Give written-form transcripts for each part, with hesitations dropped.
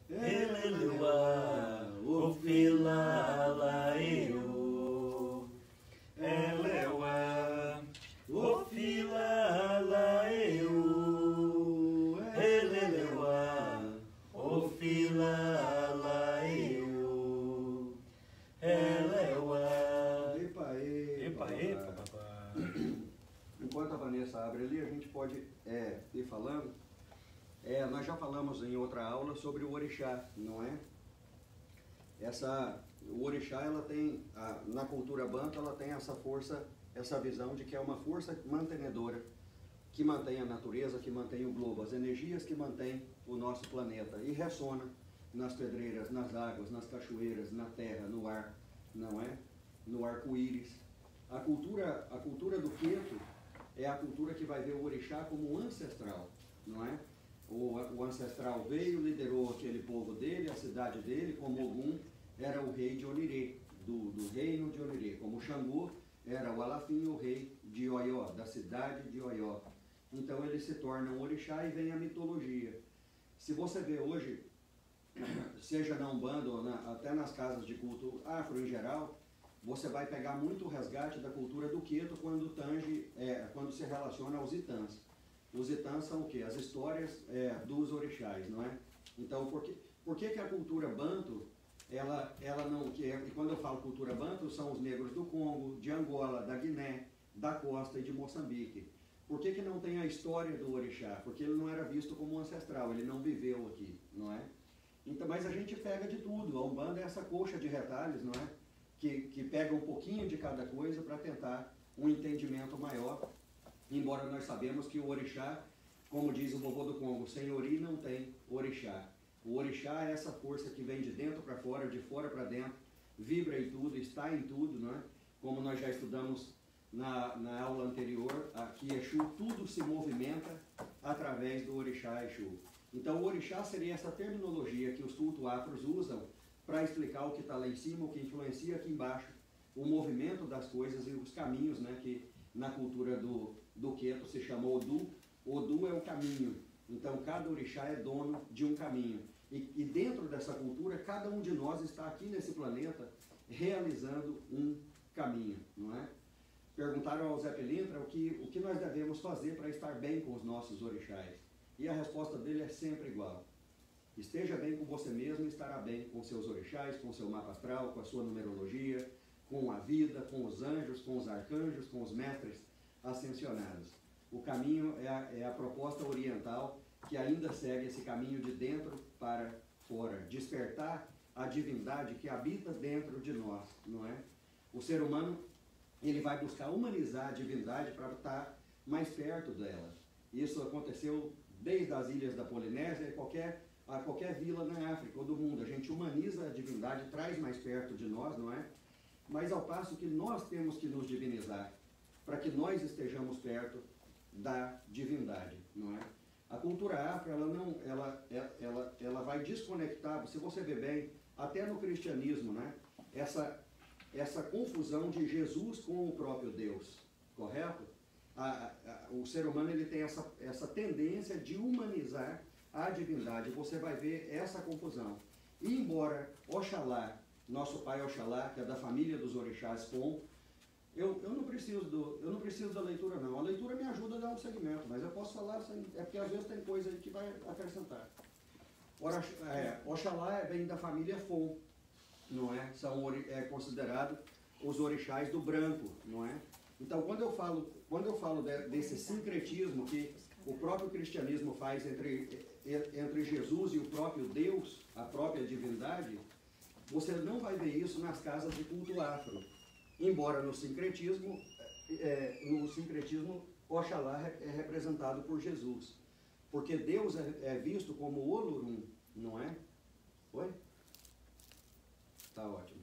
Elelewa, ofilalaeu. Elewa, ofilalaeu. Elelewa, ofilalaeu. Elewa. Epa, Papá. Enquanto a Vanessa abre ali, a gente pode ir falando. Nós já falamos em outra aula sobre o orixá, não é? O orixá, ela tem, na cultura banto, ela tem essa força, essa visão de que é uma força mantenedora, que mantém a natureza, que mantém o globo, as energias que mantêm o nosso planeta, e ressona nas pedreiras, nas águas, nas cachoeiras, na terra, no ar, não é? No arco-íris. A cultura do Queto é a cultura que vai ver o orixá como um ancestral, não é? O ancestral veio, liderou aquele povo dele, a cidade dele, como Ogum era o rei de Onirê, do reino de Onirê, como Xangô era o Alafim, o rei de Oió, da cidade de Oió. Então ele se torna um orixá e vem a mitologia. Se você vê hoje, seja na Umbanda ou até nas casas de culto afro em geral, você vai pegar muito o resgate da cultura do Queto quando se relaciona aos Itãs. Os Itãs são o quê? As histórias dos orixás, não é? Então, por que a cultura banto, ela não... E quando eu falo cultura banto, são os negros do Congo, de Angola, da Guiné, da costa e de Moçambique. Por que não tem a história do orixá? Porque ele não era visto como um ancestral, ele não viveu aqui, não é? Então, mas a gente pega de tudo. A Umbanda é essa coxa de retalhos, não é? Que pega um pouquinho de cada coisa para tentar um entendimento maior. Embora nós sabemos que o orixá, como diz o vovô do Congo, sem ori não tem orixá. O orixá é essa força que vem de dentro para fora, de fora para dentro, vibra em tudo, está em tudo, não é? Como nós já estudamos na aula anterior, aqui Exu, tudo se movimenta através do orixá Exu. Então o orixá seria essa terminologia que os cultos afros usam para explicar o que está lá em cima, o que influencia aqui embaixo, o movimento das coisas e os caminhos, né, que na cultura do Queto se chamou Odu. Odu é o caminho. Então cada orixá é dono de um caminho. E dentro dessa cultura, cada um de nós está aqui nesse planeta realizando um caminho, não é? Perguntaram ao Zé Pilintra o que nós devemos fazer para estar bem com os nossos orixás. E a resposta dele é sempre igual. Esteja bem com você mesmo e estará bem com seus orixás, com seu mapa astral, com a sua numerologia, com a vida, com os anjos, com os arcanjos, com os mestres ascensionados. O caminho é a proposta oriental que ainda segue esse caminho de dentro para fora. Despertar a divindade que habita dentro de nós, não é? O ser humano, ele vai buscar humanizar a divindade para estar mais perto dela. Isso aconteceu desde as ilhas da Polinésia a qualquer vila na África ou do mundo. A gente humaniza a divindade, traz mais perto de nós, não é? Mas ao passo que nós temos que nos divinizar, para que nós estejamos perto da divindade, não é? A cultura afro, ela vai desconectar, se você vê bem, até no cristianismo, né? Essa confusão de Jesus com o próprio Deus, correto? O ser humano, ele tem essa tendência de humanizar a divindade. Você vai ver essa confusão. E embora Oxalá, nosso pai Oxalá, que é da família dos orixás Com, eu não preciso da leitura não. A leitura me ajuda a dar um segmento, mas eu posso falar, porque às vezes tem coisa aí que vai acrescentar. Oxalá vem da família Fon, não é? É considerado os orixás do branco, não é? Então quando eu falo desse sincretismo que o próprio cristianismo faz entre Jesus e o próprio Deus, a própria divindade, você não vai ver isso nas casas de culto afro. Embora no sincretismo Oxalá é representado por Jesus. Porque Deus é visto como Olorum, não é? Oi? Tá ótimo.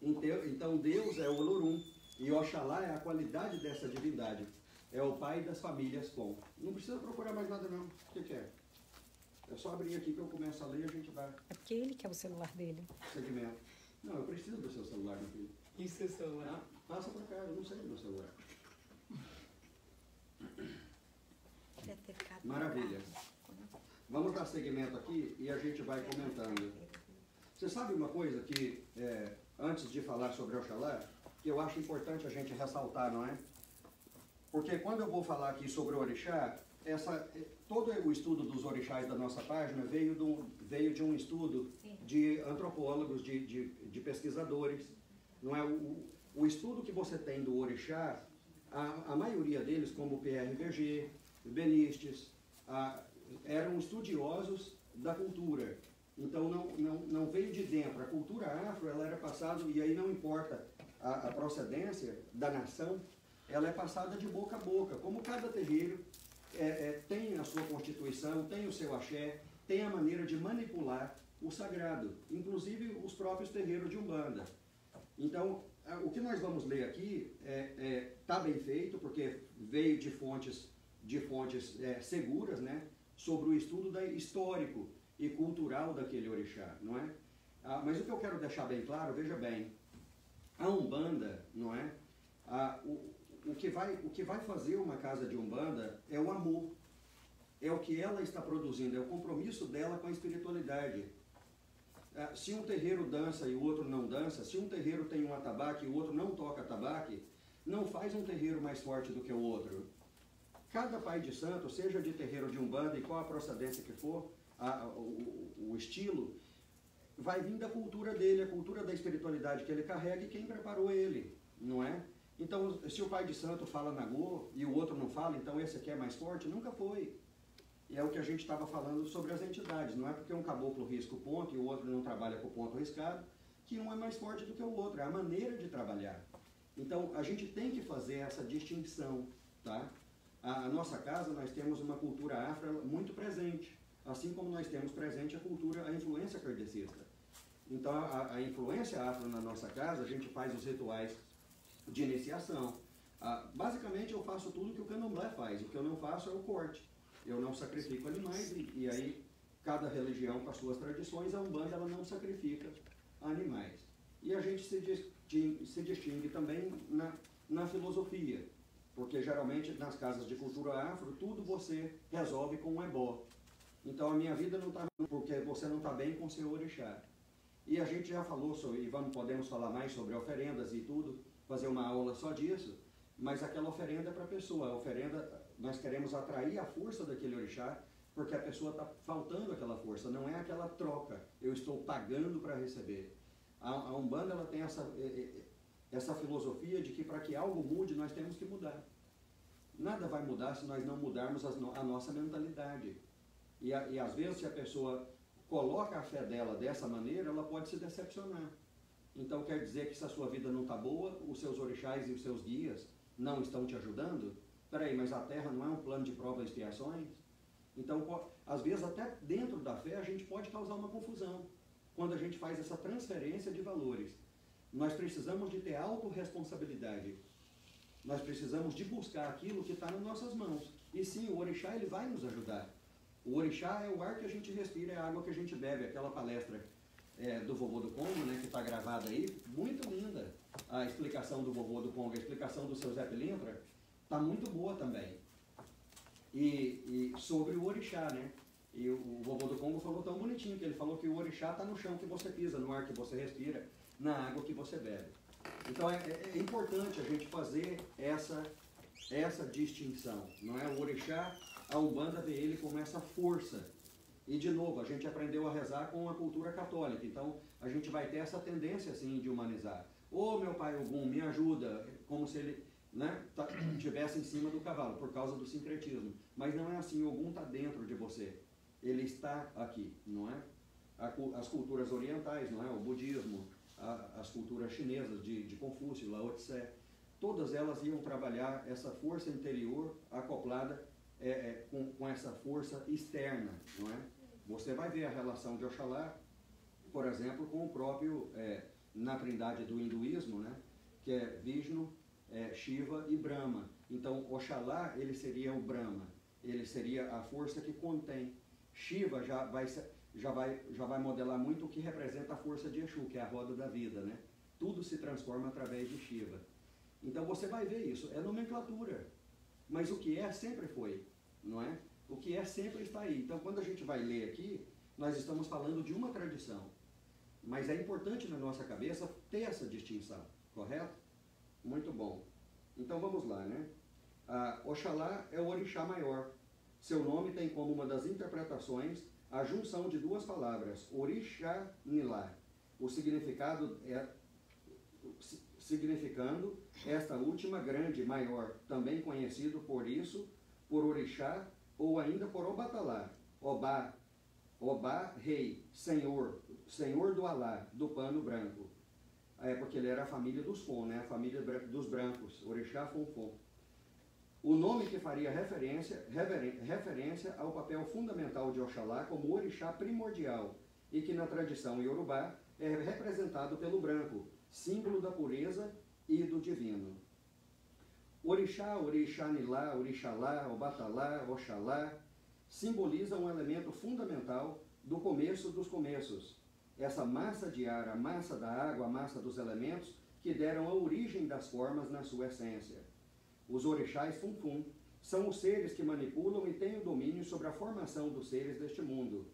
Então Deus é o Olorum. E Oxalá é a qualidade dessa divindade. É o pai das famílias Com. Não precisa procurar mais nada não. O que é? É só abrir aqui que eu começo a ler e a gente vai. É porque ele quer o celular dele. Segmento. Não, eu preciso do seu celular, meu filho. E seu celular? Passa pra cá, eu não sei do meu celular. Maravilha. vamos dar seguimento aqui e a gente vai comentando. Você sabe uma coisa que, antes de falar sobre Oxalá, que eu acho importante a gente ressaltar, não é? Porque quando eu vou falar aqui sobre o orixá, todo o estudo dos orixás da nossa página veio de um estudo de antropólogos, de pesquisadores. Não é? O estudo que você tem do orixá, a maioria deles, como Pierre Verger, Benistes, eram estudiosos da cultura. Então não veio de dentro. A cultura afro, ela era passada, e aí não importa a procedência da nação, ela é passada de boca a boca. Como cada terreiro tem a sua constituição, tem o seu axé, tem a maneira de manipular o sagrado, inclusive os próprios terreiros de Umbanda. Então, o que nós vamos ler aqui está bem feito, porque veio de fontes seguras, né, sobre o estudo histórico e cultural daquele orixá, não é? Mas o que eu quero deixar bem claro, veja bem, a Umbanda, não é? O que vai fazer uma casa de Umbanda é o amor, é o que ela está produzindo, é o compromisso dela com a espiritualidade. Se um terreiro dança e o outro não dança, se um terreiro tem um atabaque e o outro não toca atabaque, não faz um terreiro mais forte do que o outro. Cada pai de santo, seja de terreiro de Umbanda e qual a procedência que for, o estilo, vai vir da cultura dele, a cultura da espiritualidade que ele carrega e quem preparou ele, não é? Então, se o pai de santo fala Nagô e o outro não fala, então esse aqui é mais forte, nunca foi. E é o que a gente estava falando sobre as entidades. Não é porque um caboclo risca o ponto e o outro não trabalha com o ponto riscado, que um é mais forte do que o outro. É a maneira de trabalhar. Então, a gente tem que fazer essa distinção, tá? A nossa casa, nós temos uma cultura afro muito presente. Assim como nós temos presente a influência kardecista. Então, a influência afro na nossa casa, a gente faz os rituais de iniciação. Basicamente, eu faço tudo que o candomblé faz. O que eu não faço é o corte. Eu não sacrifico animais e aí cada religião com as suas tradições, a Umbanda ela não sacrifica animais. E a gente se distingue também na filosofia, porque geralmente nas casas de cultura afro, tudo você resolve com um ebó. Então a minha vida não está porque você não está bem com o seu orixá. E a gente já falou sobre, e podemos falar mais sobre oferendas e tudo, fazer uma aula só disso, mas aquela oferenda é para a pessoa. A oferenda, nós queremos atrair a força daquele orixá, porque a pessoa está faltando aquela força, não é aquela troca, eu estou pagando para receber. A Umbanda ela tem essa filosofia de que para que algo mude, nós temos que mudar. Nada vai mudar se nós não mudarmos a nossa mentalidade. E às vezes, se a pessoa coloca a fé dela dessa maneira, ela pode se decepcionar. Então quer dizer que se a sua vida não está boa, os seus orixás e os seus guias não estão te ajudando? Peraí, mas a Terra não é um plano de provas e expiações? Então, às vezes, até dentro da fé, a gente pode causar uma confusão. Quando a gente faz essa transferência de valores. Nós precisamos de ter autorresponsabilidade. Nós precisamos de buscar aquilo que está nas nossas mãos. E sim, o orixá ele vai nos ajudar. O orixá é o ar que a gente respira, é a água que a gente bebe. Aquela palestra do Vovô do Congo, né, que está gravada aí, muito linda. A explicação do Vovô do Congo, a explicação do seu Zé Pilintra, está muito boa também. E sobre o orixá, né? E o Vovô do Congo falou tão bonitinho, que ele falou que o orixá está no chão que você pisa, no ar que você respira, na água que você bebe. Então é importante a gente fazer essa distinção, não é? O orixá, a Umbanda vê ele como essa força. E de novo, a gente aprendeu a rezar com a cultura católica, então a gente vai ter essa tendência assim de humanizar. Ô meu pai Ogum, me ajuda, como se ele estivesse em cima do cavalo, por causa do sincretismo. Mas não é assim, o Ogum está dentro de você. Ele está aqui, não é? As culturas orientais, não é? O budismo, as culturas chinesas de Confúcio, Lao Tse, todas elas iam trabalhar essa força interior acoplada com essa força externa, não é? Você vai ver a relação de Oxalá, por exemplo, com o próprio, na trindade do hinduísmo, né? Que é Vishnu, Shiva e Brahma. Então, Oxalá, ele seria o Brahma, ele seria a força que contém. Shiva já vai modelar muito o que representa a força de Exu, que é a roda da vida, né? Tudo se transforma através de Shiva. Então você vai ver isso, é nomenclatura, mas o que sempre foi, não é? O que é sempre está aí. Então, quando a gente vai ler aqui, nós estamos falando de uma tradição. Mas é importante na nossa cabeça ter essa distinção, correto? Muito bom. Então, vamos lá, né? Oxalá é o orixá maior. Seu nome tem como uma das interpretações a junção de duas palavras, orixá nilá. O significado significando esta última grande, maior, também conhecido por isso, por orixá ou ainda por Obatalá, Obá, rei, senhor do Alá, do pano branco. Porque ele era a família dos Fon, né? A família dos brancos, orixá Fonfon. O nome que faria referência ao papel fundamental de Oxalá como orixá primordial e que na tradição iorubá é representado pelo branco, símbolo da pureza e do divino. Orixá, orixanilá, orixalá, obatalá, oxalá simbolizam um elemento fundamental do começo dos começos. Essa massa de ar, a massa da água, a massa dos elementos que deram a origem das formas na sua essência. Os orixás Funfun são os seres que manipulam e têm o domínio sobre a formação dos seres deste mundo.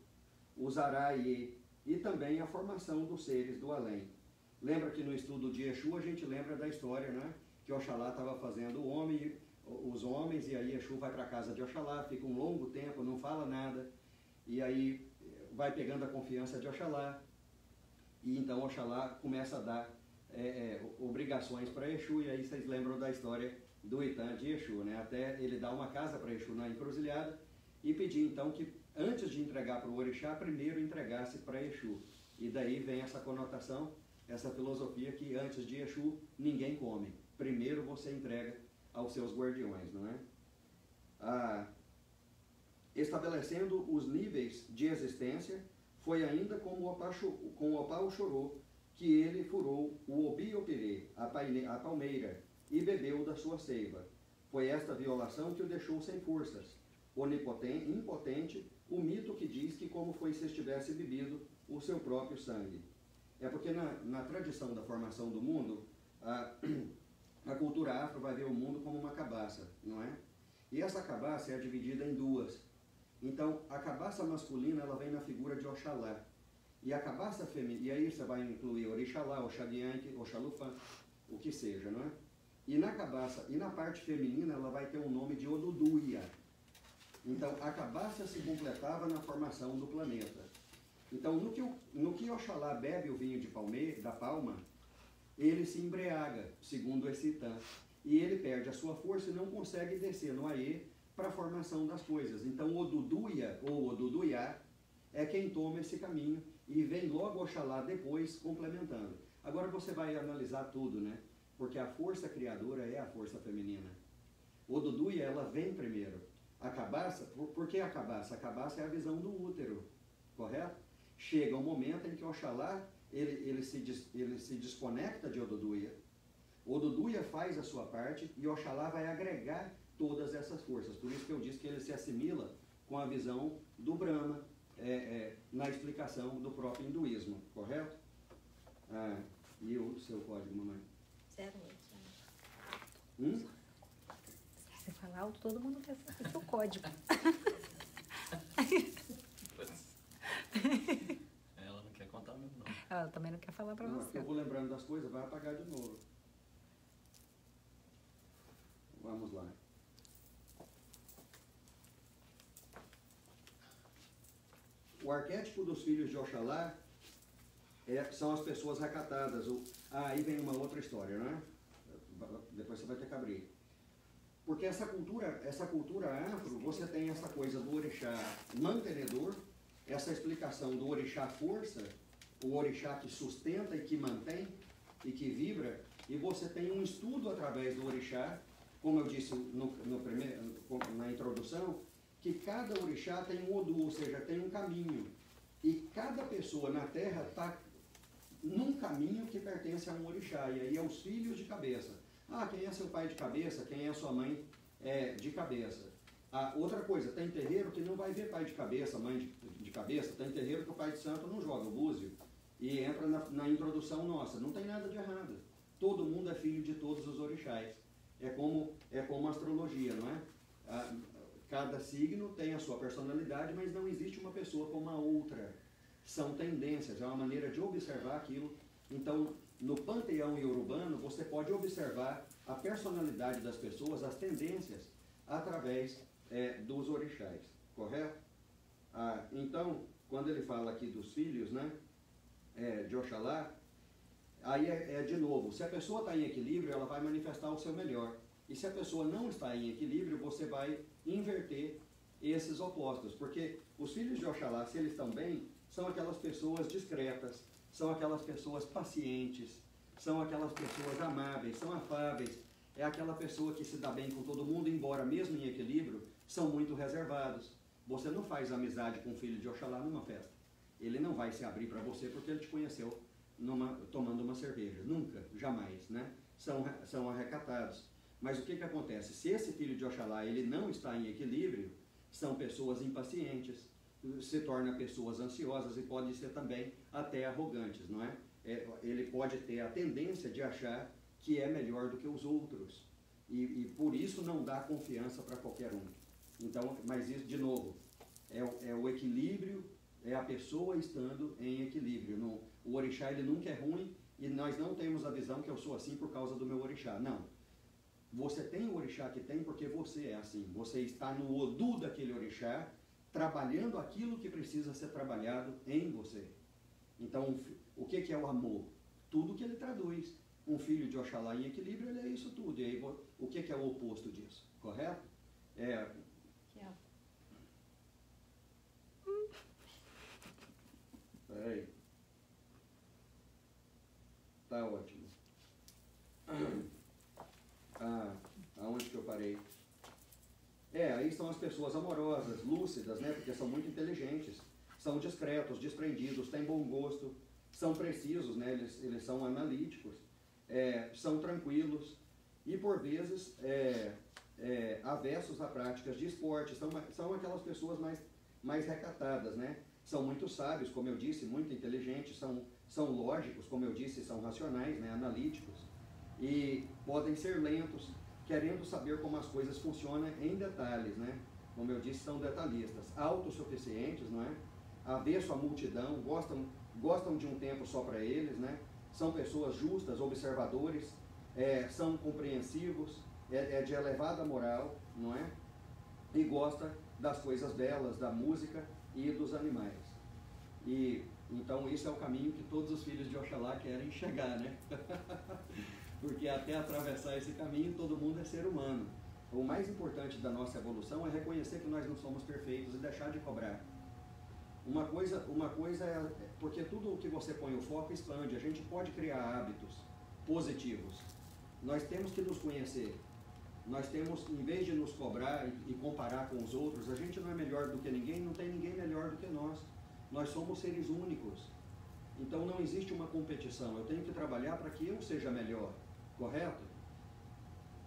Os Araie e também a formação dos seres do além. Lembra que no estudo de Exu a gente lembra da história, né? Que Oxalá estava fazendo os homens, e aí Exu vai para a casa de Oxalá, fica um longo tempo, não fala nada, e aí vai pegando a confiança de Oxalá, e então Oxalá começa a dar obrigações para Exu, e aí vocês lembram da história do Itã de Exu, né? Até ele dá uma casa para Exu na encruzilhada e pedir então que antes de entregar para o orixá, primeiro entregasse para Exu. E daí vem essa conotação, essa filosofia que antes de Exu ninguém come. Primeiro você entrega aos seus guardiões, não é? Estabelecendo os níveis de existência, foi ainda com o Opá Oxorô que ele furou o Obi-Opirê, a palmeira, e bebeu da sua seiva. Foi esta violação que o deixou sem forças. Impotente, o mito que diz que como foi se estivesse bebido o seu próprio sangue. É porque na tradição da formação do mundo, a cultura afro vai ver o mundo como uma cabaça, não é? E essa cabaça é dividida em duas. Então, a cabaça masculina, ela vem na figura de Oxalá. E a cabaça feminina, e aí você vai incluir Orixalá, Oxalianque, Oxalufã, o que seja, não é? E na cabaça, e na parte feminina, ela vai ter um nome de Oduduia. Então, a cabaça se completava na formação do planeta. Então, no que Oxalá bebe o vinho da palma, ele se embriaga, segundo esse Itã. E ele perde a sua força e não consegue descer no Aê para a formação das coisas. Então, Oduduia, ou Oduduiá, é quem toma esse caminho e vem logo Oxalá depois complementando. Agora você vai analisar tudo, né? Porque a força criadora é a força feminina. Oduduia, ela vem primeiro. A cabaça, por que a cabaça? A cabaça é a visão do útero, correto? Chega um momento em que Oxalá, ele se desconecta de Oduduia. Oduduia faz a sua parte e Oxalá vai agregar todas essas forças. Por isso que eu disse que ele se assimila com a visão do Brahma, na explicação do próprio hinduísmo, correto? E o seu código, mamãe? 08. Se você falar alto, todo mundo quer saber seu código. Ela não quer contar mesmo, não. Ela também não quer falar pra você. Eu vou lembrando das coisas, vai apagar de novo. Vamos lá. O arquétipo dos filhos de Oxalá são as pessoas recatadas. Aí vem uma outra história, não é? Depois você vai ter que abrir. Porque essa cultura afro, você tem essa coisa do orixá mantenedor, essa explicação do orixá força, o orixá que sustenta e que mantém e que vibra, e você tem um estudo através do orixá, como eu disse na introdução, que cada orixá tem um odu, ou seja, tem um caminho. E cada pessoa na Terra está num caminho que pertence a um orixá, e aí é os filhos de cabeça. Quem é seu pai de cabeça, quem é sua mãe de cabeça. Outra coisa, tem terreiro que não vai ver pai de cabeça, mãe de cabeça, tem terreiro que o pai de santo não joga o búzio, e entra na introdução nossa. Não tem nada de errado. Todo mundo é filho de todos os orixás. É como a astrologia, não é? Cada signo tem a sua personalidade, mas não existe uma pessoa como a outra. São tendências, é uma maneira de observar aquilo. Então, no panteão iorubano, você pode observar a personalidade das pessoas, as tendências, através dos orixás, correto? Então, quando ele fala aqui dos filhos, né, de Oxalá, aí de novo, se a pessoa está em equilíbrio, ela vai manifestar o seu melhor. E se a pessoa não está em equilíbrio, você vai inverter esses opostos. Porque os filhos de Oxalá, se eles estão bem, são aquelas pessoas discretas, são aquelas pessoas pacientes, são aquelas pessoas amáveis, são afáveis. É aquela pessoa que se dá bem com todo mundo, embora mesmo em equilíbrio, são muito reservados. Você não faz amizade com o filho de Oxalá numa festa. Ele não vai se abrir para você porque ele te conheceu tomando uma cerveja. Nunca, jamais, né? São arrecatados. Mas o que acontece? Se esse filho de Oxalá ele não está em equilíbrio, são pessoas impacientes, se tornam pessoas ansiosas e podem ser também até arrogantes, não é? Ele pode ter a tendência de achar que é melhor do que os outros. E por isso não dá confiança para qualquer um. Então, mas isso, de novo, é o equilíbrio, é a pessoa estando em equilíbrio. O orixá ele nunca é ruim e nós não temos a visão que eu sou assim por causa do meu orixá. Não. Você tem o orixá que tem porque você é assim. Você está no Odu daquele orixá, trabalhando aquilo que precisa ser trabalhado em você. Então, o que é o amor? Tudo que ele traduz. Um filho de Oxalá em equilíbrio, ele é isso tudo. E aí, o que é o oposto disso? Correto? Peraí. Tá ótimo. Aonde que eu parei? Aí são as pessoas amorosas, lúcidas, né? Porque são muito inteligentes, são discretos, desprendidos, têm bom gosto, são precisos, né? Eles são analíticos, são tranquilos e por vezes avessos a práticas de esporte, são aquelas pessoas mais recatadas, né? São muito sábios, como eu disse, muito inteligentes, são lógicos, como eu disse, são racionais, né? Analíticos, e podem ser lentos, querendo saber como as coisas funcionam em detalhes, né? Como eu disse, são detalhistas, autossuficientes, não é? Avesso à multidão, gostam de um tempo só para eles, né? São pessoas justas, observadores, são compreensivos, de elevada moral, não é? E gosta das coisas belas, da música e dos animais. E então isso é o caminho que todos os filhos de Oxalá querem chegar, né? Porque até atravessar esse caminho todo mundo é ser humano. O mais importante da nossa evolução é reconhecer que nós não somos perfeitos e deixar de cobrar. Uma coisa porque tudo o que você põe o foco expande. A gente pode criar hábitos positivos. Nós temos que nos conhecer. Nós temos, em vez de nos cobrar e comparar com os outros, a gente não é melhor do que ninguém, não tem ninguém melhor do que nós. Nós somos seres únicos. Então não existe uma competição. Eu tenho que trabalhar para que eu seja melhor. Correto?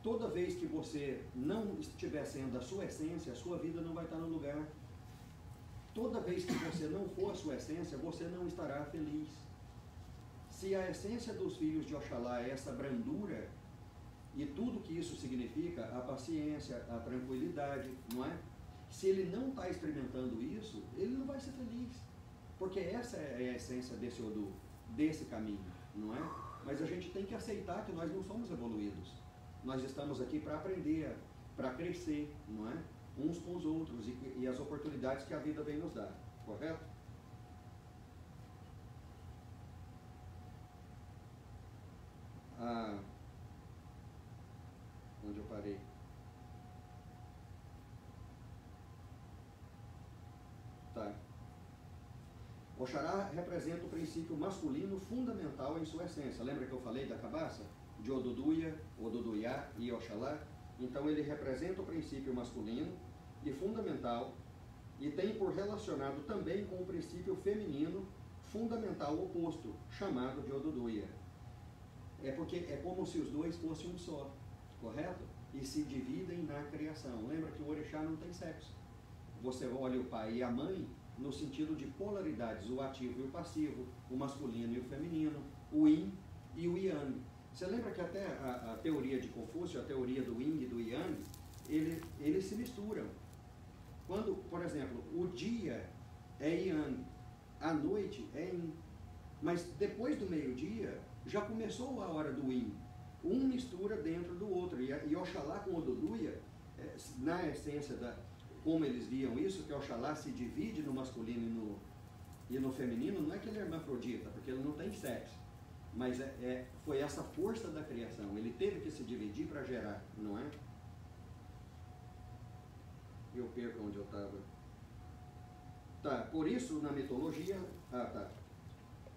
Toda vez que você não estiver sendo a sua essência, a sua vida não vai estar no lugar. Toda vez que você não for a sua essência, você não estará feliz. Se a essência dos filhos de Oxalá é essa brandura, e tudo que isso significa, a paciência, a tranquilidade, não é? Se ele não está experimentando isso, ele não vai ser feliz. Porque essa é a essência desse Odu, desse caminho, não é? Mas a gente tem que aceitar que nós não somos evoluídos. Nós estamos aqui para aprender, para crescer, não é? Uns com os outros e as oportunidades que a vida vem nos dar, correto? Onde eu parei? Tá. Oxalá representa o princípio masculino fundamental em sua essência. Lembra que eu falei da cabaça? De Oduduia, Oduduyá e Oxalá? Então ele representa o princípio masculino e fundamental e tem por relacionado também com o princípio feminino fundamental oposto, chamado de Oduduia. Porque é como se os dois fossem um só, correto? E se dividem na criação. Lembra que o orixá não tem sexo. Você olha o pai e a mãe no sentido de polaridades, o ativo e o passivo, o masculino e o feminino, o yin e o yang. Você lembra que até a teoria de Confúcio, a teoria do yin e do yang, eles se misturam. Quando, por exemplo, o dia é Yang, a noite é Yin. Mas depois do meio-dia, já começou a hora do Yin. Um mistura dentro do outro. E Oxalá com Oduduia, na essência, como eles viam isso, que Oxalá se divide no masculino e no feminino, não é que ele é hermafrodita, porque ele não tem sexo. Mas foi essa força da criação. Ele teve que se dividir para gerar, não é? Eu perco onde eu estava. Tá, por isso, na mitologia...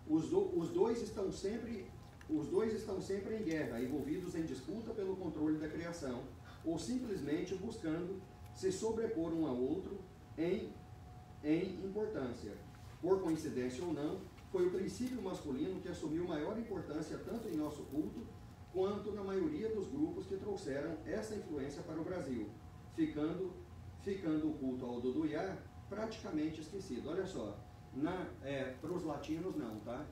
Os dois estão sempre em guerra, envolvidos em disputa pelo controle da criação, ou simplesmente buscando se sobrepor um ao outro em importância. Por coincidência ou não, foi o princípio masculino que assumiu maior importância tanto em nosso culto, quanto na maioria dos grupos que trouxeram essa influência para o Brasil, ficando o culto ao Oduduia praticamente esquecido. Olha só, para os latinos não, tá?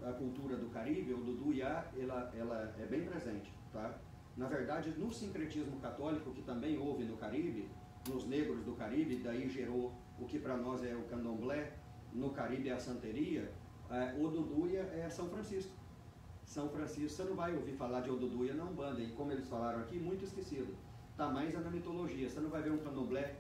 A cultura do Caribe, o Oduduia, ela é bem presente, tá? Na verdade, no sincretismo católico, que também houve no Caribe, nos negros do Caribe, daí gerou o que para nós é o candomblé, no Caribe é a santeria, Oduduia é São Francisco. São Francisco, você não vai ouvir falar de Oduduia na Umbanda, e como eles falaram aqui, muito esquecido. Tá mais na mitologia, você não vai ver um candomblé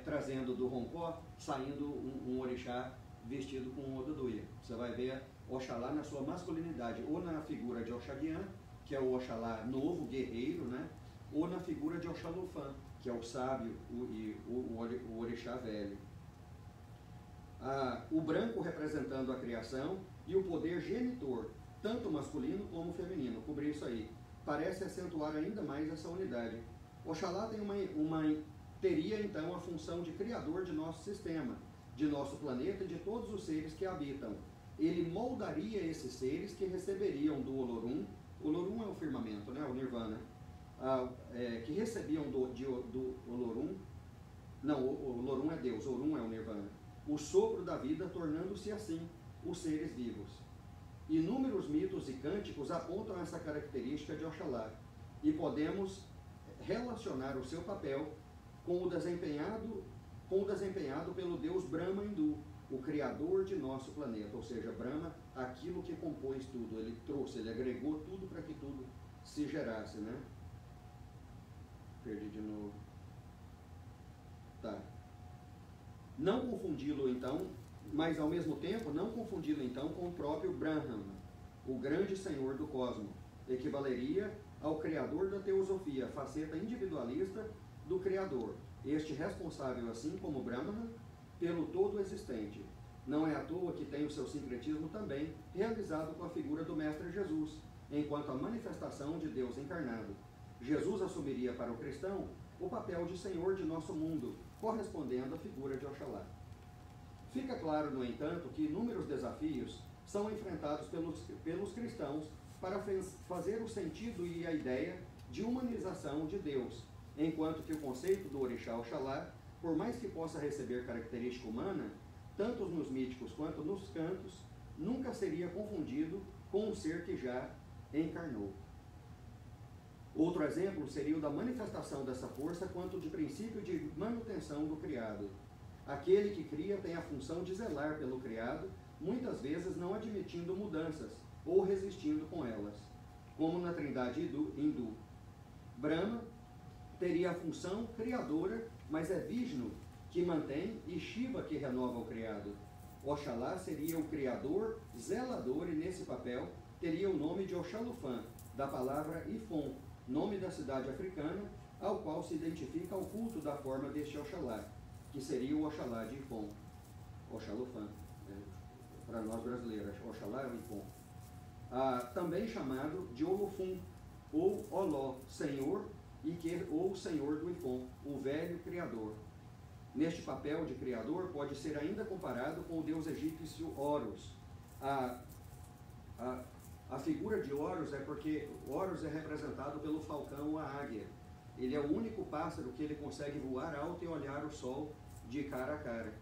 trazendo do Roncó, saindo um orixá vestido com um Oduduia. Você vai ver Oxalá na sua masculinidade, ou na figura de Oxaguian, que é o Oxalá novo, guerreiro, né? Ou na figura de Oxalufã, que é o sábio e o orixá velho. O branco representando a criação e o poder genitor, tanto masculino como feminino. Cobrir isso aí. Parece acentuar ainda mais essa unidade. Oxalá teria então a função de criador de nosso sistema, de nosso planeta e de todos os seres que habitam. Ele moldaria esses seres que receberiam do Olorum. Olorum é o firmamento, né? O Nirvana. Que recebiam do Olorum. Não, o Olorum é Deus, Orum é o Nirvana. O sopro da vida, tornando-se assim os seres vivos. Inúmeros mitos e cânticos apontam essa característica de Oxalá, e podemos relacionar o seu papel com o desempenhado pelo deus Brahma hindu, o criador de nosso planeta. Ou seja, Brahma, aquilo que compôs tudo, ele trouxe, ele agregou tudo para que tudo se gerasse, né? Perdi de novo. Tá. Não confundi-lo então, mas ao mesmo tempo, não confundi-lo então com o próprio Brahman, o grande senhor do cosmos. Equivaleria ao criador da teosofia, faceta individualista do criador, este responsável, assim como Brahman, pelo todo existente. Não é à toa que tem o seu sincretismo também realizado com a figura do Mestre Jesus, enquanto a manifestação de Deus encarnado. Jesus assumiria para o cristão o papel de Senhor de nosso mundo, correspondendo à figura de Oxalá. Fica claro, no entanto, que inúmeros desafios são enfrentados pelos cristãos para fazer o sentido e a ideia de humanização de Deus, enquanto que o conceito do orixá Oxalá, por mais que possa receber característica humana, tanto nos míticos quanto nos cantos, nunca seria confundido com um ser que já encarnou. Outro exemplo seria o da manifestação dessa força quanto de princípio de manutenção do criado. Aquele que cria tem a função de zelar pelo criado, muitas vezes não admitindo mudanças ou resistindo com elas, como na trindade hindu. Brahma teria a função criadora, mas é Vishnu que mantém e Shiva que renova o criado. Oxalá seria o criador, zelador, e nesse papel teria o nome de Oxalufã, da palavra Ifon, nome da cidade africana, ao qual se identifica o culto da forma deste Oxalá, que seria o Oxalá de Ifon, Oxalufã, para nós brasileiros, Oxalá é o Ifon. Também chamado de Olofum, ou Oló, Senhor, ou Senhor do Ifon, o velho Criador. Neste papel de Criador pode ser ainda comparado com o deus egípcio Horus. A figura de Horus é porque Horus é representado pelo falcão ou a águia. Ele é o único pássaro que ele consegue voar alto e olhar o sol de cara a cara.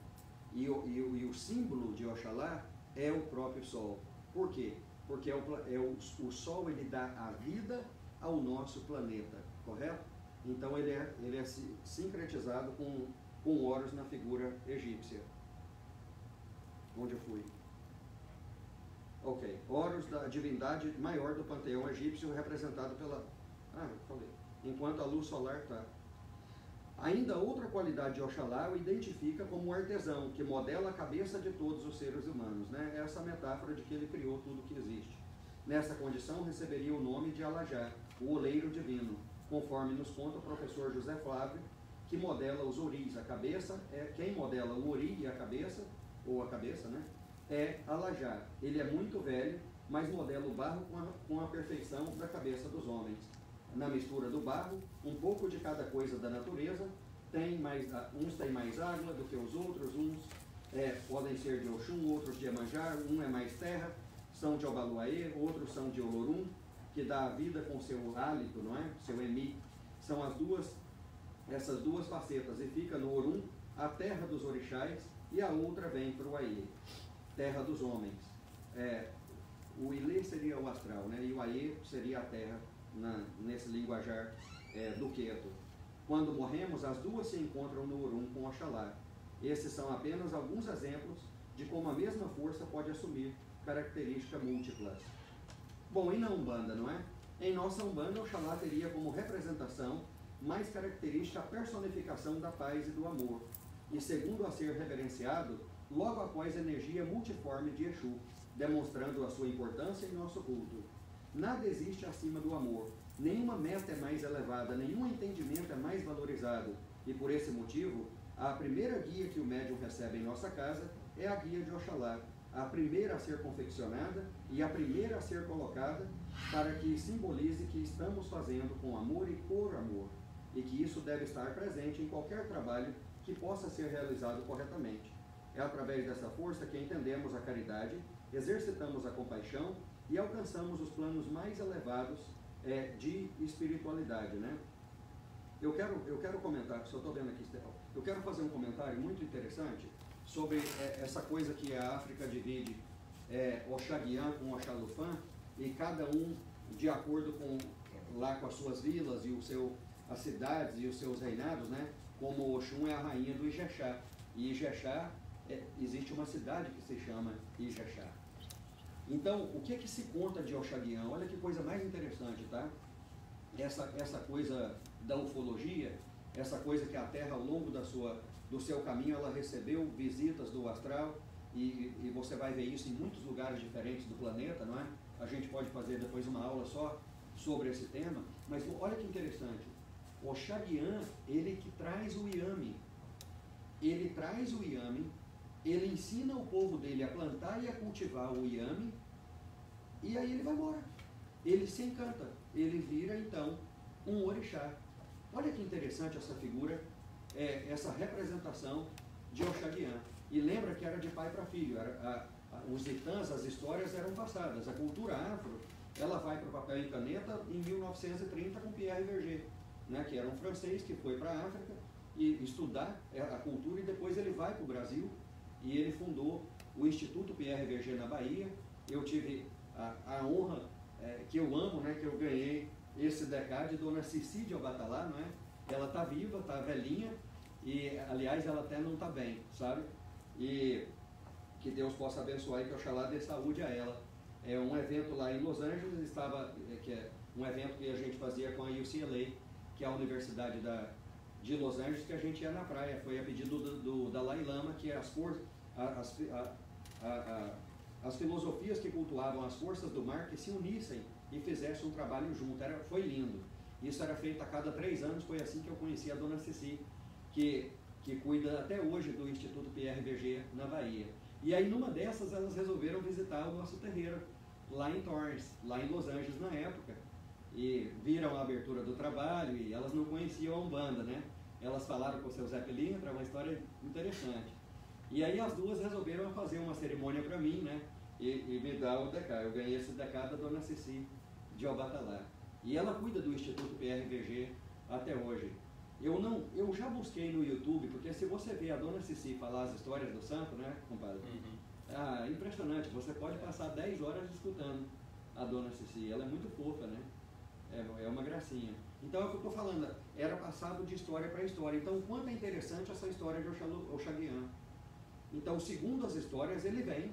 E o símbolo de Oxalá é o próprio sol. Por quê? Porque o sol, ele dá a vida ao nosso planeta, correto? Então ele é sincretizado com Horus na figura egípcia. Onde eu fui? Ok. Horus, da divindade maior do panteão egípcio, representado pela... Ah, eu falei. Enquanto a luz solar está. Ainda outra qualidade de Oxalá o identifica como um artesão, que modela a cabeça de todos os seres humanos, né? Essa metáfora de que ele criou tudo que existe. Nessa condição, receberia o nome de Alajá, o oleiro divino, conforme nos conta o professor José Flávio, que modela os oris. A cabeça, quem modela o ori e a cabeça, ou a cabeça, né? É Alajá. Ele é muito velho, mas modela o barro com a perfeição da cabeça dos homens. Na mistura do barro, um pouco de cada coisa da natureza, uns têm mais água do que os outros, uns podem ser de Oxum, outros de Emanjá, um é mais terra, são de Obaluaê, outros são de Olorum, que dá a vida com seu hálito, não é? Seu emi. São essas duas facetas, e fica no Orum a terra dos orixás, e a outra vem para o Aê, terra dos homens. O Ilê seria o astral, né? E o Aê seria a terra, nesse linguajar do Queto. Quando morremos, as duas se encontram no Orum com Oxalá. Esses são apenas alguns exemplos de como a mesma força pode assumir características múltiplas. Bom, e na Umbanda, não é? Em nossa Umbanda, Oxalá teria como representação mais característica a personificação da paz e do amor, e segundo a ser reverenciado, logo após a energia multiforme de Exu, demonstrando a sua importância em nosso culto. Nada existe acima do amor, nenhuma meta é mais elevada, nenhum entendimento é mais valorizado, e por esse motivo, a primeira guia que o médium recebe em nossa casa é a guia de Oxalá, a primeira a ser confeccionada e a primeira a ser colocada para que simbolize que estamos fazendo com amor e por amor, e que isso deve estar presente em qualquer trabalho que possa ser realizado corretamente. É através dessa força que entendemos a caridade, exercitamos a compaixão e alcançamos os planos mais elevados de espiritualidade, né? Eu quero comentar, só estou vendo aqui, eu quero fazer um comentário muito interessante sobre essa coisa que a África divide Oxaguian com Oxalufã, e cada um de acordo com as suas vilas e as cidades e os seus reinados, né? Como Oxum é a rainha do Ijexá, e Ijexá, existe uma cidade que se chama Ijexá. Então, o que se conta de Oxaguian? Olha que coisa mais interessante, tá? Essa coisa da ufologia, essa coisa que a Terra, ao longo do seu caminho, ela recebeu visitas do astral, e você vai ver isso em muitos lugares diferentes do planeta, não é? A gente pode fazer depois uma aula só sobre esse tema, mas olha que interessante. Oxaguian, ele que traz o Iame. Ele traz o Iame, ele ensina o povo dele a plantar e a cultivar o Iame, e aí ele vai embora. Ele se encanta, ele vira então um orixá. Olha que interessante essa figura, essa representação de Oxaguian. E lembra que era de pai para filho, os itãs, as histórias eram passadas. A cultura afro, ela vai para o papel e caneta em 1930 com Pierre Verger, né, que era um francês que foi para a África e estudar a cultura, e depois ele vai para o Brasil e ele fundou o Instituto Pierre Verger na Bahia. Eu tive a honra, que eu amo, né, que eu ganhei esse decade de Dona Cici de Obatalá, não é? Ela está viva, está velhinha, e aliás ela até não está bem, sabe? E que Deus possa abençoar e que Oxalá dê saúde a ela. É um evento lá em Los Angeles, que é um evento que a gente fazia com a UCLA, que é a Universidade de Los Angeles, que a gente ia na praia. Foi a pedido do Dalai Lama, que as filosofias que cultuavam as forças do mar que se unissem e fizessem um trabalho junto. Foi lindo. Isso era feito a cada 3 anos. Foi assim que eu conheci a Dona Cici, que cuida até hoje do Instituto Pierre Verger na Bahia. E aí, numa dessas, elas resolveram visitar o nosso terreiro lá em Torrance, lá em Los Angeles na época, e viram a abertura do trabalho, e elas não conheciam a Umbanda, né? Elas falaram com o seu Zé Pilintra, uma história interessante. E aí as duas resolveram fazer uma cerimônia para mim, né? E me dar o decá. Eu ganhei esse decá da Dona Cici de Obatalá. E ela cuida do Instituto Pierre Verger até hoje. Eu já busquei no YouTube, porque se você vê a Dona Cici falar as histórias do santo, né, compadre? Uhum. Impressionante. Você pode passar 10 horas escutando a Dona Cici. Ela é muito fofa, né? É uma gracinha. Então é o que eu estou falando, era passado de história para história. Então, o quanto é interessante essa história de Oxaguian. Então, segundo as histórias, ele vem,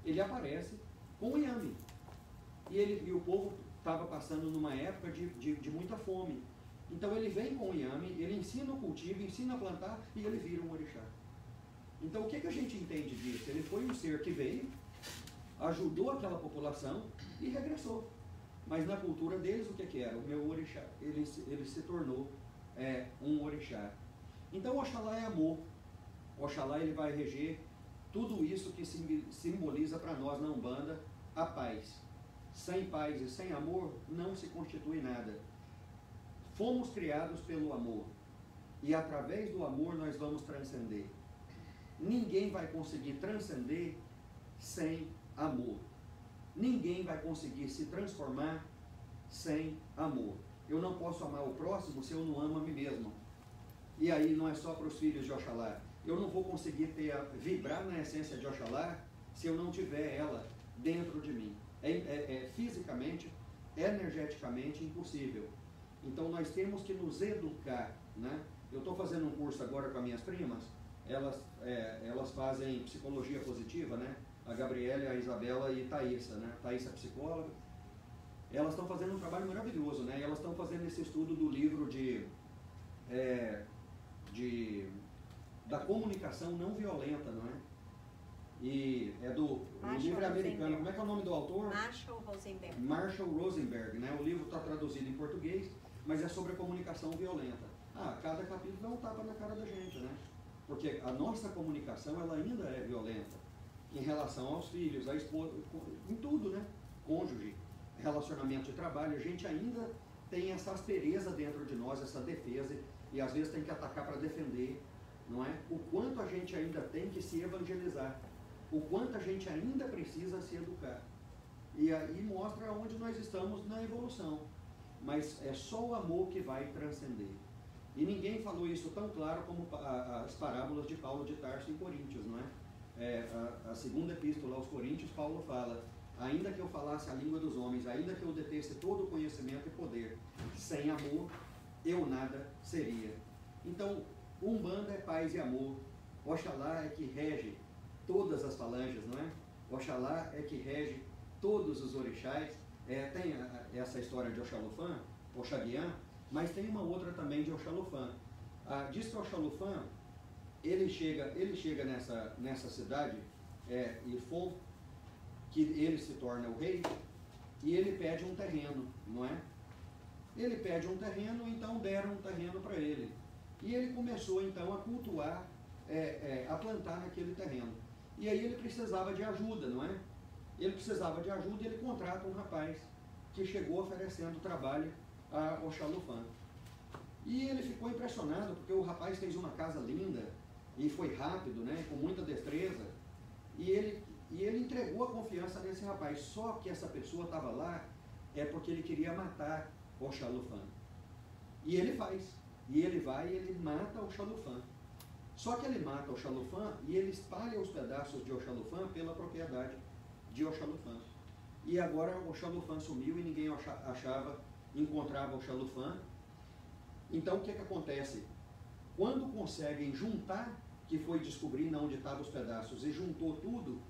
ele aparece com o inhame. E o povo estava passando numa época de muita fome. Então, ele vem com o inhame, ele ensina o cultivo, ensina a plantar e ele vira um orixá. Então, o que a gente entende disso? Ele foi um ser que veio, ajudou aquela população e regressou. Mas na cultura deles, o que era? O meu orixá. Ele se tornou um orixá. Então, Oxalá é amor. Oxalá ele vai reger tudo isso que simboliza para nós na Umbanda a paz. Sem paz e sem amor não se constitui nada. Fomos criados pelo amor. E através do amor nós vamos transcender. Ninguém vai conseguir transcender sem amor. Ninguém vai conseguir se transformar sem amor. Eu não posso amar o próximo se eu não amo a mim mesmo. E aí não é só para os filhos de Oxalá. Eu não vou conseguir vibrar na essência de Oxalá se eu não tiver ela dentro de mim. Fisicamente, energeticamente impossível. Então nós temos que nos educar, né? Eu estou fazendo um curso agora com as minhas primas, elas fazem psicologia positiva, né? A Gabriela, a Isabela e Thaísa, né? Thaísa é psicóloga. Elas estão fazendo um trabalho maravilhoso, né? E elas estão fazendo esse estudo do livro da comunicação não violenta, não é? E é o livro americano. Como é que é o nome do autor? Marshall Rosenberg. Marshall Rosenberg, né? O livro está traduzido em português, mas é sobre a comunicação violenta. Cada capítulo dá um tapa na cara da gente, né? Porque a nossa comunicação, ela ainda é violenta em relação aos filhos, à esposa, em tudo, né? Cônjuge, relacionamento de trabalho, a gente ainda tem essa aspereza dentro de nós, essa defesa, e às vezes tem que atacar para defender, não é? O quanto a gente ainda tem que se evangelizar, o quanto a gente ainda precisa se educar. E aí mostra onde nós estamos na evolução. Mas é só o amor que vai transcender. E ninguém falou isso tão claro como as parábolas de Paulo de Tarso em Coríntios, não é? A segunda epístola aos Coríntios, Paulo fala: ainda que eu falasse a língua dos homens, ainda que eu detesse todo o conhecimento e poder, sem amor, eu nada seria. Então, Umbanda é paz e amor. Oxalá é que rege todas as falanges, não é? Oxalá é que rege todos os orixás. Tem essa história de Oxalufã, Oxaguian, mas tem uma outra também de Oxalufã. Diz que Oxalufã, ele chega nessa cidade, Ifon, que ele se torna o rei, e ele pede um terreno, não é? Ele pede um terreno, então deram um terreno para ele. E ele começou então a cultuar, a plantar naquele terreno. E aí ele precisava de ajuda, não é? Ele precisava de ajuda e ele contrata um rapaz que chegou oferecendo trabalho a Oxalufã. E ele ficou impressionado, porque o rapaz fez uma casa linda e foi rápido, né, com muita destreza. E ele entregou a confiança nesse rapaz. Só que essa pessoa estava lá porque ele queria matar Oxalufã. E ele faz. E ele vai e ele mata Oxalufã. Só que ele mata Oxalufã e ele espalha os pedaços de Oxalufã pela propriedade de Oxalufã. E agora Oxalufã sumiu e ninguém encontrava Oxalufã. Então o que acontece? Quando conseguem juntar, que foi descobrir onde estavam os pedaços, e juntou tudo,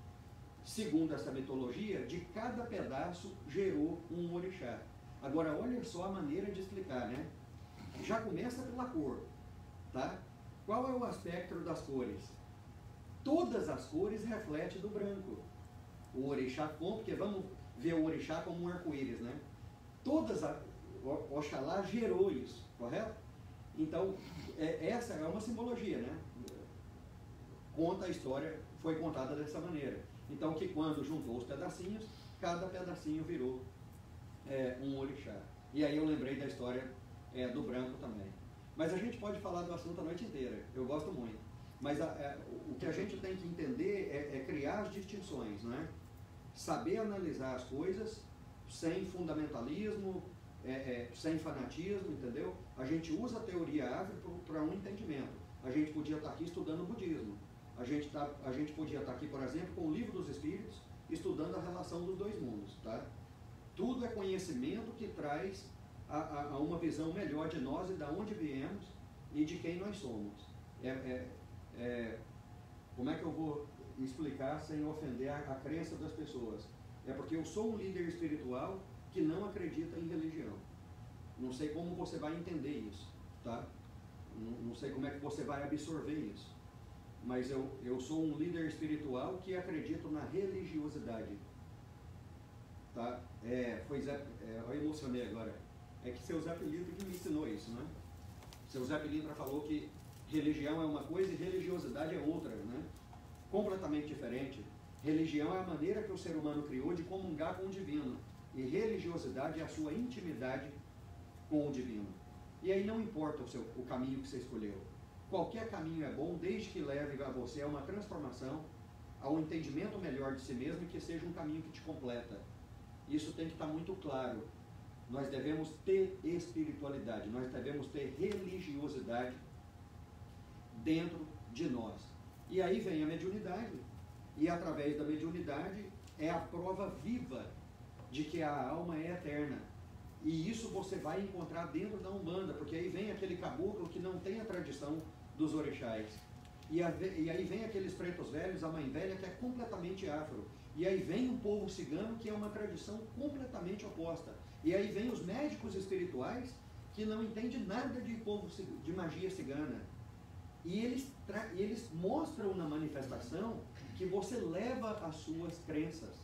segundo essa mitologia, de cada pedaço gerou um orixá. Agora olha só a maneira de explicar, né? Já começa pela cor, tá? Qual é o aspecto das cores? Todas as cores refletem do branco. O orixá, porque vamos ver o orixá como um arco-íris, né? Oxalá gerou isso, correto? Então, essa é uma simbologia, né? Conta a história, foi contada dessa maneira. Então, que quando juntou os pedacinhos, cada pedacinho virou um orixá. E aí eu lembrei da história do branco também. Mas a gente pode falar do assunto a noite inteira, eu gosto muito. Mas o que a gente tem que entender é criar as distinções, não é? Saber analisar as coisas sem fundamentalismo, sem fanatismo, entendeu? A gente usa a teoria árvore para um entendimento. A gente podia estar aqui estudando o budismo. A gente podia estar aqui, por exemplo, com o Livro dos Espíritos, estudando a relação dos dois mundos, tá? Tudo é conhecimento que traz a uma visão melhor de nós e de onde viemos e de quem nós somos. Como é que eu vou explicar sem ofender a crença das pessoas? É porque eu sou um líder espiritual que não acredita em religião. Não sei como você vai entender isso, tá? Não sei como é que você vai absorver isso. Mas eu sou um líder espiritual que acredito na religiosidade. Tá? Eu emocionei agora. É que seu Zé Pilintra que me ensinou isso, né? Seu Zé Pilintra falou que religião é uma coisa e religiosidade é outra, né? Completamente diferente. Religião é a maneira que o ser humano criou de comungar com o divino. E religiosidade é a sua intimidade com o divino. E aí não importa o caminho que você escolheu. Qualquer caminho é bom, desde que leve a você a uma transformação, a um entendimento melhor de si mesmo e que seja um caminho que te completa. Isso tem que estar muito claro. Nós devemos ter espiritualidade, nós devemos ter religiosidade dentro de nós. E aí vem a mediunidade. E através da mediunidade é a prova viva de que a alma é eterna. E isso você vai encontrar dentro da Umbanda, porque aí vem aquele caboclo que não tem a tradição dos orixás. E aí vem aqueles pretos velhos, a mãe velha, que é completamente afro. E aí vem o povo cigano, que é uma tradição completamente oposta. E aí vem os médicos espirituais, que não entendem nada de magia cigana. E eles mostram na manifestação que você leva as suas crenças.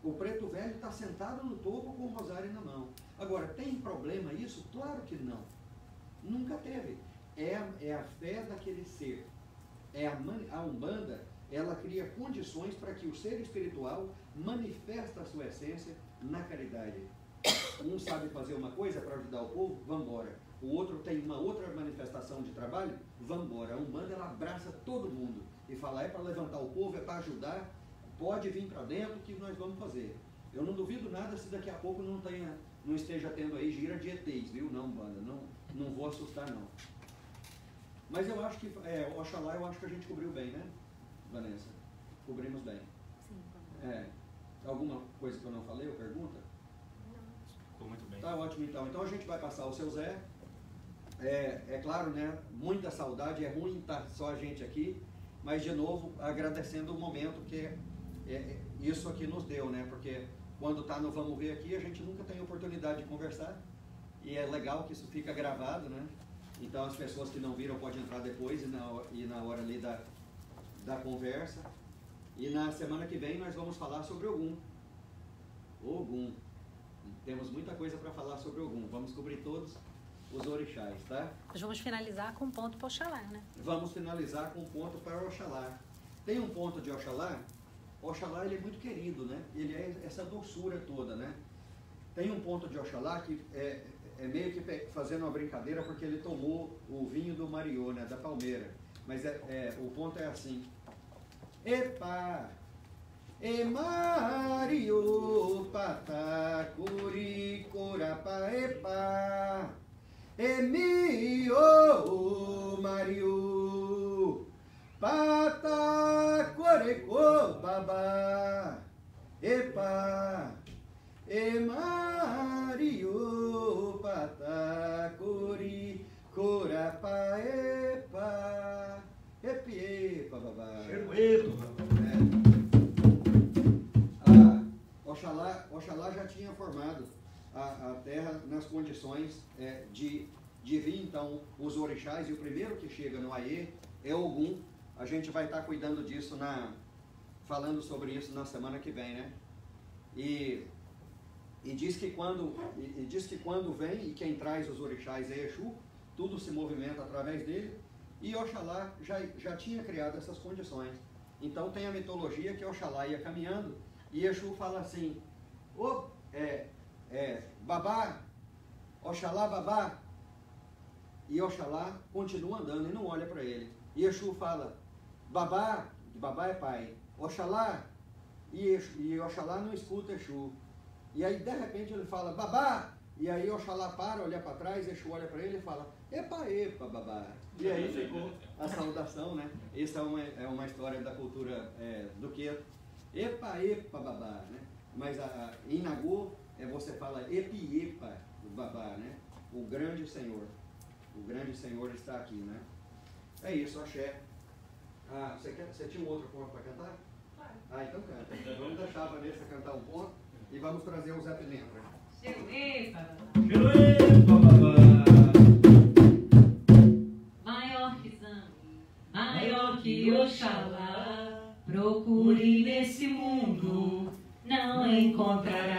O preto velho está sentado no topo com o rosário na mão. Agora, tem problema isso? Claro que não. Nunca teve. É a fé daquele ser. A Umbanda, ela cria condições para que o ser espiritual manifeste a sua essência na caridade. Um sabe fazer uma coisa para ajudar o povo, vamos embora. O outro tem uma outra manifestação de trabalho, vamos embora. A Umbanda, ela abraça todo mundo e fala, é para levantar o povo, é para ajudar, pode vir para dentro que nós vamos fazer. Eu não duvido nada se daqui a pouco não esteja tendo aí gira de ETs, viu? Não, Umbanda, não vou assustar não. Mas eu acho que, Oxalá, eu acho que a gente cobriu bem, né, Vanessa? Cobrimos bem. Sim. Alguma coisa que eu não falei, ou pergunta? Ficou muito bem. Tá ótimo então. Então a gente vai passar o seu Zé. É claro, né? Muita saudade, é ruim estar só a gente aqui, mas de novo agradecendo o momento que isso aqui nos deu, né? Porque quando tá no Vamos Ver aqui, a gente nunca tem oportunidade de conversar e é legal que isso fica gravado, né? Então as pessoas que não viram podem entrar depois e na hora ali da conversa. E na semana que vem nós vamos falar sobre Ogum. Ogum. Temos muita coisa para falar sobre Ogum. Vamos cobrir todos os orixás, tá? Nós vamos finalizar com um ponto para Oxalá, né? Vamos finalizar com um ponto para Oxalá. Tem um ponto de Oxalá. Oxalá, ele é muito querido, né? Ele é essa doçura toda, né? Tem um ponto de Oxalá que é meio que fazendo uma brincadeira porque ele tomou o vinho do Mariô, né? Da palmeira. Mas o ponto é assim. Epa! E Mariô, patacuri, corapa, epa! E mio, Mariô, patacoreco, babá, epa! E Mariô, patacuri, corapa, epa! Epa, babá! Cheiro, Oxalá já tinha formado a terra nas condições de vir, então, os orixás, e o primeiro que chega no Aê é Ogum. A gente vai estar cuidando disso, falando sobre isso na semana que vem, né? E diz que quando vem, e quem traz os orixás é Exu, tudo se movimenta através dele, e Oxalá já tinha criado essas condições. Então tem a mitologia que Oxalá ia caminhando, e Exu fala assim, babá, Oxalá, babá. E Oxalá continua andando e não olha para ele. E Exu fala, babá, babá é pai, Oxalá, e Oxalá não escuta Exu. E aí de repente ele fala, babá, e aí Oxalá para, olha para trás, Exu olha para ele e fala, epa, epa, babá. E aí ficou a saudação, né? Essa é uma história da cultura do Queto. Epa, epa, babá, né? Mas em Nagô, você fala epi, epa, Babá, né? O grande Senhor. O grande Senhor está aqui, né? É isso, axé. Ah, você tinha um outro ponto para cantar? Ah, então canta. Vamos deixar a Vanessa cantar um ponto e vamos trazer o Zé Pimentra. Maior que Zambi, maior que Oxalá, procure nesse mundo, não encontrará.